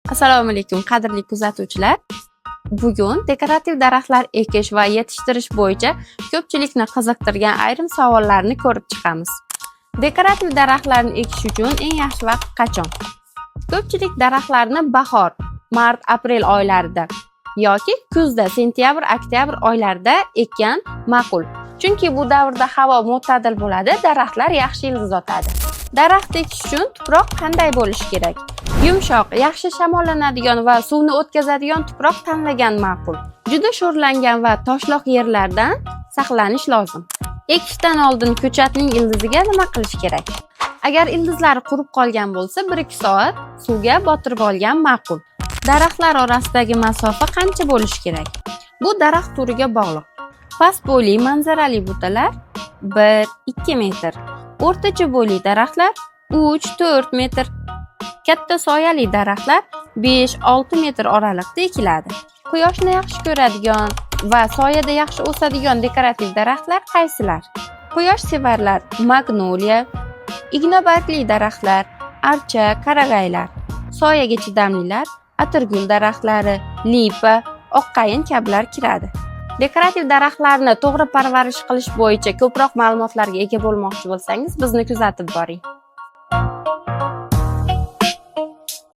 Assalomu alaykum qadrli kuzatuvchilar. Bugun dekorativ daraxtlar ekish va yetishtirish bo'yicha ko'pchilikni qiziqtirgan ayrim savollarni ko'rib chiqamiz. Dekorativ daraxtlarni ekish uchun eng yaxshi vaqt qachon? Ko'pchilik daraxtlarni bahor, mart-aprel oylarida yoki kuzda, sentyabr-oktyabr oylarida ekkan ma'qul. Chunki bu davrda havo mo'tadil bo'ladi, daraxtlar yaxshi ildiz otadi. Daraxt ekish uchun tuproq qanday bo'lishi kerak? Yumshoq, yaxshi shamollanadigan va suvni o'tkazadigan tuproq tanlagan ma'qul. Juda sho'rlangan va toshloq yerlardan saqlanish lozim. Ekishdan oldin ko'chatning ildiziga nima qilish kerak? Agar ildizlari qurib qolgan bo'lsa, 1-2 soat suvga botirib olgan ma'qul. Daraxtlar orasidagi masofa qancha bo'lishi kerak? Bu daraxt turiga bog'liq. Past bo'yli manzarali butalar 1-2 metr, o'rtacha bo'yli daraxtlar 3-4 metr, katta soyali daraxtlar 5-6 metr oraliqda ekiladi. Quyoshni yaxshi ko'radigan va soyada yaxshi o'sadigan dekorativ daraxtlar qaysilar? Quyoshsevarlar magnoliya, ignabargli daraxtlar, archa, qarag'aylar, soyaga chidamlilar, atirgul daraxtlari, lipa, oqqayin kabilar kiradi. Dekorativ daraxtlarni to'g'ri parvarish qilish bo'yicha ko'proq ma'lumotlarga ega bo'lmoqchi bo'lsangiz, bizni kuzatib boring.